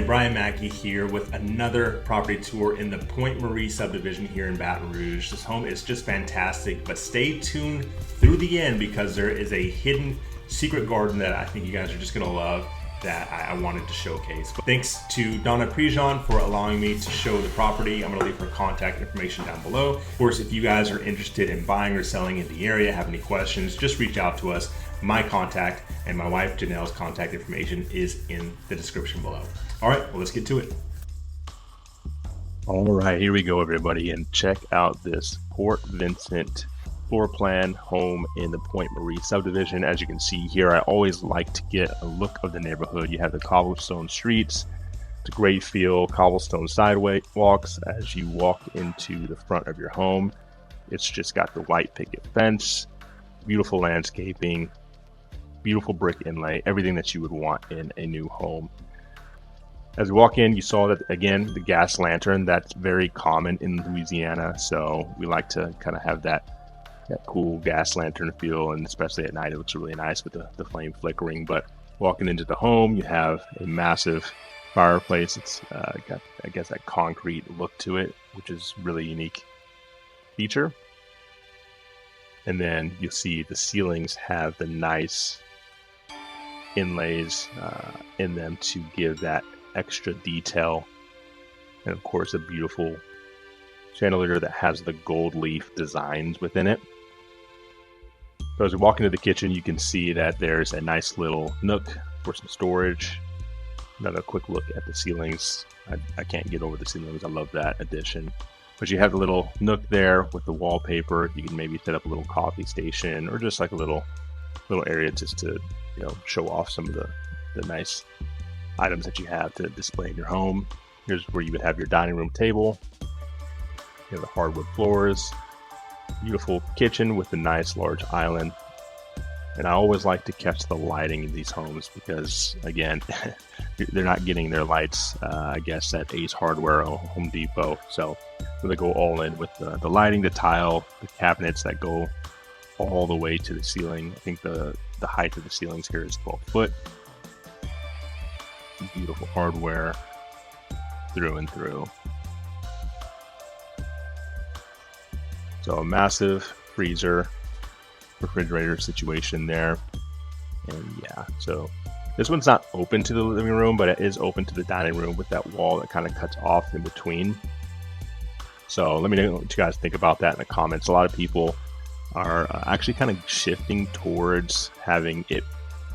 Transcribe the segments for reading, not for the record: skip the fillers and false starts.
Brian Mackey here with another property tour in the Pointe subdivision here in Baton Rouge. This home is just fantastic, but stay tuned through the end because there is a hidden secret garden that I think you guys are just gonna love that I wanted to showcase. But thanks to Donna Prejean for allowing me to show the property. I'm gonna leave her contact information down below. Of course, if you guys are interested in buying or selling in the area, have any questions, just reach out to us. My contact and my wife Janelle's contact information is in the description below. All right, well, let's get to it. All right, here we go, everybody, and check out this Port Vincent floor plan home in the Pointe subdivision. As you can see here, I always like to get a look of the neighborhood. You have the cobblestone streets, the great feel, cobblestone sidewalks as you walk into the front of your home. It's just got the white picket fence, beautiful landscaping, beautiful brick inlay, everything that you would want in a new home. As we walk in, you saw that, again, the gas lantern. That's very common in Louisiana, so we like to kind of have that cool gas lantern feel, and especially at night it looks really nice with the flame flickering. But walking into the home, you have a massive fireplace. It's got, I guess, that concrete look to it, which is really unique feature. And then you'll see the ceilings have the nice inlays in them to give that extra detail, and of course a beautiful chandelier that has the gold leaf designs within it. So as we walk into the kitchen, you can see that there's a nice little nook for some storage. Another quick look at the ceilings. I can't get over the ceilings. I love that addition. But you have the little nook there with the wallpaper. You can maybe set up a little coffee station or just like a little area just to, you know, show off some of the nice items that you have to display in your home. Here's where you would have your dining room table. You have the hardwood floors, beautiful kitchen with a nice large island. And I always like to catch the lighting in these homes because, again, they're not getting their lights, I guess, at Ace Hardware or Home Depot. So they go all in with the lighting, the tile, the cabinets that go all the way to the ceiling. I think the height of the ceilings here is 12 foot. Beautiful hardware through and through. So a massive freezer, refrigerator situation there. And yeah, so this one's not open to the living room, but it is open to the dining room with that wall that kind of cuts off in between. So let me know what you guys think about that in the comments. A lot of people are actually kind of shifting towards having it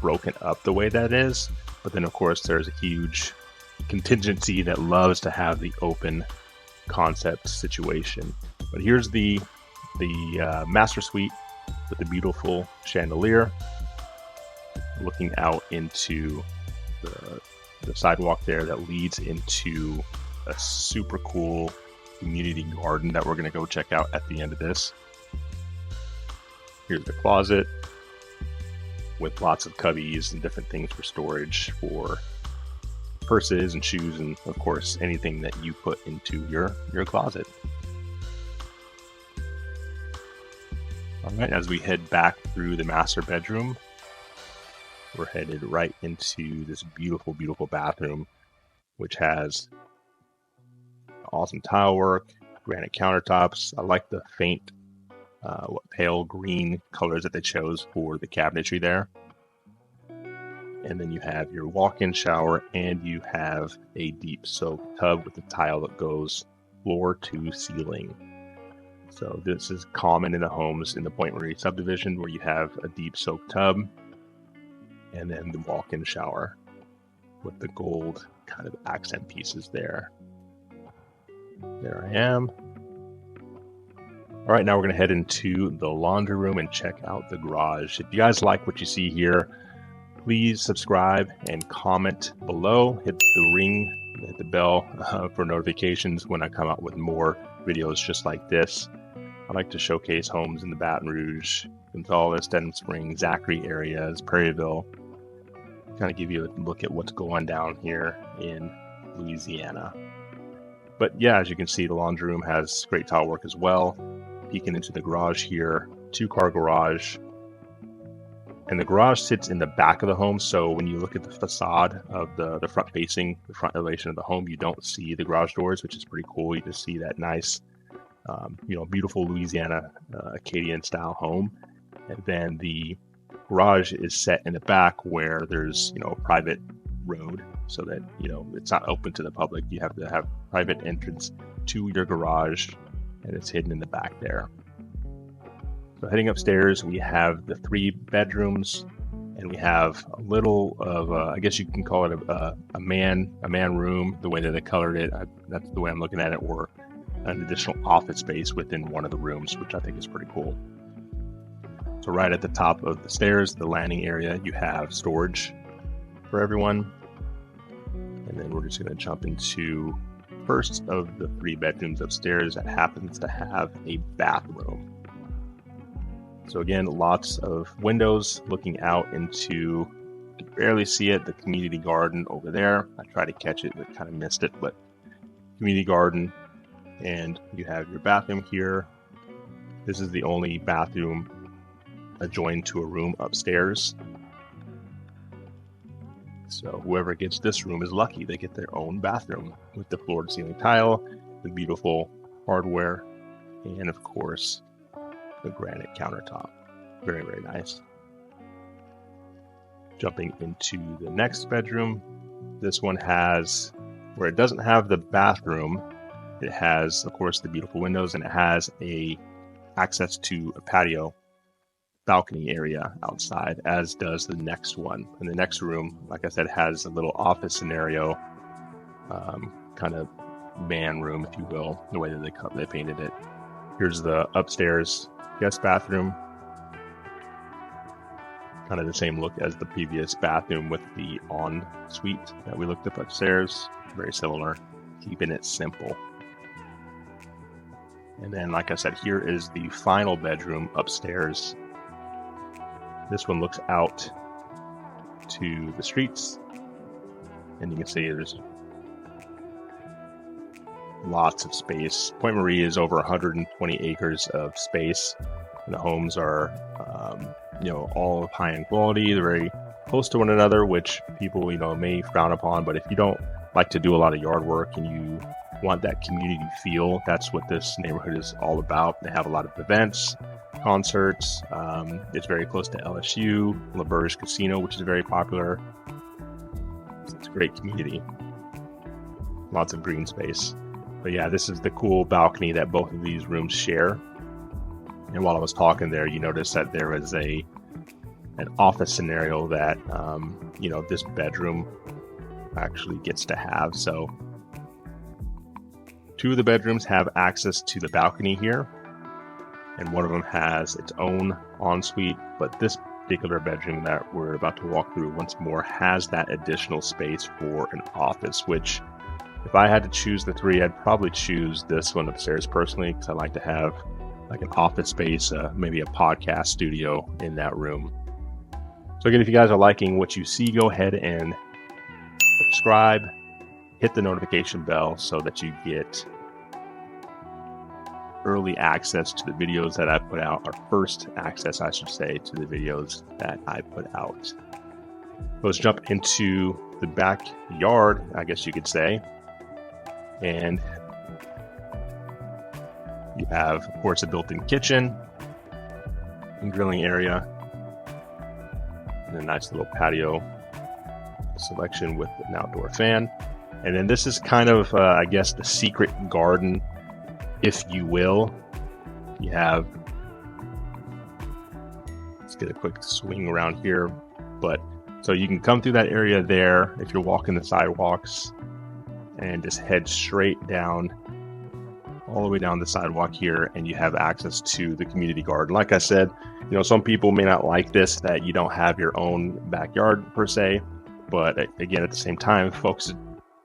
broken up the way that is. But then, of course, there's a huge contingency that loves to have the open concept situation. But here's the master suite with the beautiful chandelier looking out into the sidewalk there that leads into a super cool community garden that we're going to go check out at the end of this. Here's the closet with lots of cubbies and different things for storage for purses and shoes, and of course anything that you put into your closet. All right, as we head back through the master bedroom, we're headed right into this beautiful bathroom, which has awesome tile work, granite countertops. I like the faint pale green colors that they chose for the cabinetry there. And then you have your walk-in shower, and you have a deep soak tub with a tile that goes floor to ceiling. So this is common in the homes in the Pointe subdivision where you have a deep soak tub and then the walk-in shower with the gold kind of accent pieces there. There I am. All right, now we're going to head into the laundry room and check out the garage. If you guys like what you see here, please subscribe and comment below. Hit the ring, hit the bell for notifications when I come out with more videos just like this. I like to showcase homes in the Baton Rouge, Gonzales, Denham Springs, Zachary areas, Prairieville. Kind of give you a look at what's going down here in Louisiana. But yeah, as you can see, the laundry room has great tile work as well. Peeking into the garage here, 2-car garage. And the garage sits in the back of the home, so when you look at the facade of the front facing, the front elevation of the home, you don't see the garage doors, which is pretty cool. You just see that nice, beautiful Louisiana Acadian style home. And then the garage is set in the back where there's, a private road, so that, it's not open to the public. You have to have private entrance to your garage, and it's hidden in the back there. So heading upstairs, we have the 3 bedrooms, and we have a little of, I guess you can call it a man room, the way that they colored it. That's the way I'm looking at it, or an additional office space within one of the rooms, which I think is pretty cool. So right at the top of the stairs, the landing area, you have storage for everyone. And then we're just going to jump into first of the 3 bedrooms upstairs that happens to have a bathroom. So again, lots of windows looking out into, you can barely see it, the community garden over there. I tried to catch it, but kind of missed it, but community garden. And you have your bathroom here. This is the only bathroom adjoined to a room upstairs. So whoever gets this room is lucky. They get their own bathroom with the floor to ceiling tile, the beautiful hardware, and of course, the granite countertop. Very, very nice. Jumping into the next bedroom. This one has, where it doesn't have the bathroom, it has, of course, the beautiful windows, and it has access to a patio balcony area outside, as does the next one. And the next room, like I said, has a little office scenario, kind of man room, if you will, the way that they painted it. Here's the upstairs guest bathroom. Kind of the same look as the previous bathroom with the ensuite that we looked up upstairs. Very similar, keeping it simple. And then, like I said, here is the final bedroom upstairs. This one looks out to the streets, and you can see there's lots of space. Pointe Marie is over 120 acres of space, and the homes are, all of high-end quality. They're very close to one another, which people, may frown upon. But if you don't like to do a lot of yard work and you want that community feel, that's what this neighborhood is all about. They have a lot of events, concerts. It's very close to LSU, LaBerge Casino, which is very popular. It's a great community. Lots of green space. But yeah, this is the cool balcony that both of these rooms share. And while I was talking there, you notice that there is an office scenario that, this bedroom actually gets to have. So 2 of the bedrooms have access to the balcony here, and one of them has its own ensuite, but this particular bedroom that we're about to walk through once more has that additional space for an office, which if I had to choose the 3, I'd probably choose this one upstairs personally, because I like to have like an office space, maybe a podcast studio in that room. So again, if you guys are liking what you see, go ahead and subscribe, hit the notification bell so that you get early access to the videos that I put out, or first access, I should say, to the videos that I put out. Let's jump into the backyard, I guess you could say. And you have, of course, a built-in kitchen and grilling area, and a nice little patio selection with an outdoor fan. And then this is kind of, I guess, the secret garden, if you will. You have, let's get a quick swing around here. But so you can come through that area there if you're walking the sidewalks, and just head straight down, all the way down the sidewalk here, and you have access to the community garden. Like I said, some people may not like this, that you don't have your own backyard per se, but again, at the same time, folks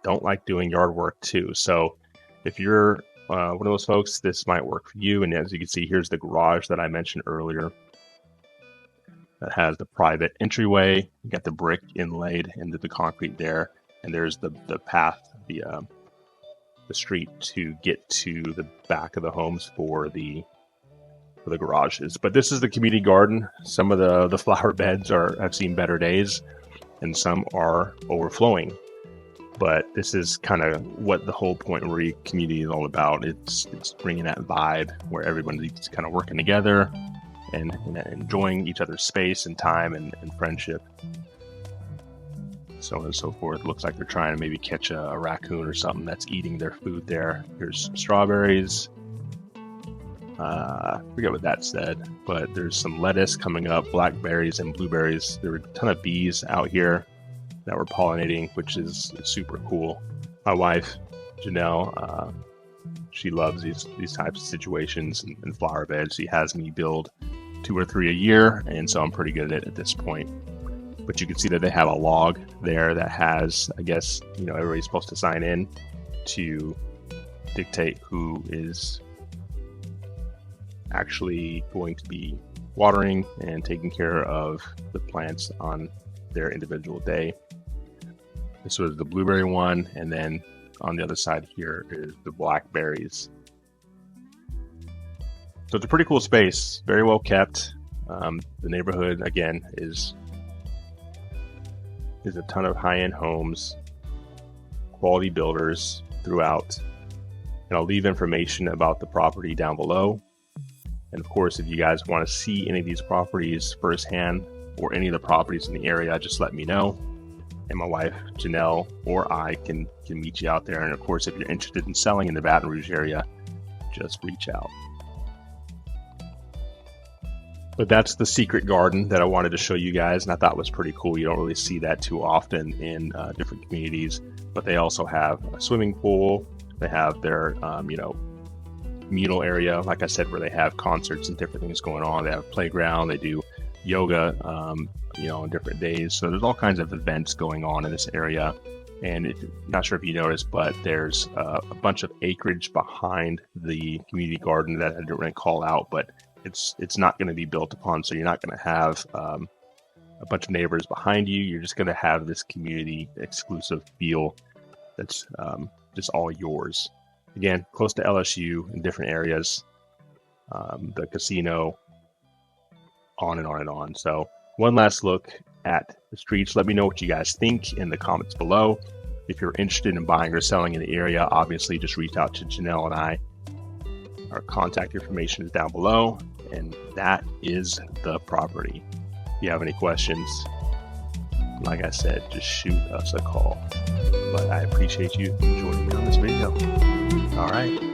don't like doing yard work too. So if you're one of those folks, this might work for you. And as you can see, here's the garage that I mentioned earlier that has the private entryway. You got the brick inlaid into the concrete there, and there's the path, the street to get to the back of the homes for the for the garages. But this is the community garden. Some of the flower beds have seen better days, and some are overflowing. But this is kind of what the whole Pointe Marie community is all about. It's bringing that vibe where everyone's kind of working together and enjoying each other's space and time and friendship. So on and so forth. Looks like they're trying to maybe catch a raccoon or something that's eating their food there. Here's strawberries. I forget what that said, but there's some lettuce coming up, blackberries and blueberries. There were a ton of bees out here that were pollinating, which is super cool. My wife, Janelle, she loves these types of situations and flower beds. She has me build 2 or 3 a year, and so I'm pretty good at it at this point. But you can see that they have a log there that has, I guess, everybody's supposed to sign in to dictate who is actually going to be watering and taking care of the plants on their individual day. This was the blueberry one, and then on the other side here is the blackberries. So it's a pretty cool space, very well kept. The neighborhood, again, is a ton of high-end homes, quality builders throughout. And I'll leave information about the property down below. And of course, if you guys want to see any of these properties firsthand or any of the properties in the area, just let me know. And my wife, Janelle, or I can meet you out there. And of course, if you're interested in selling in the Baton Rouge area, just reach out. But that's the secret garden that I wanted to show you guys, and I thought was pretty cool. You don't really see that too often in different communities. But they also have a swimming pool. They have their, communal area, like I said, where they have concerts and different things going on. They have a playground. They do yoga, on different days. So there's all kinds of events going on in this area. And not sure if you noticed, but there's a bunch of acreage behind the community garden that I didn't really call out, but it's not going to be built upon. So you're not going to have a bunch of neighbors behind you. You're just going to have this community exclusive feel that's just all yours. Again, close to LSU in different areas, the casino, on and on and on. So one last look at the streets. Let me know what you guys think in the comments below. If you're interested in buying or selling in the area, obviously just reach out to Janelle and I. Our contact information is down below, and that is the property. If you have any questions, like I said, just shoot us a call. But I appreciate you joining me on this video. All right.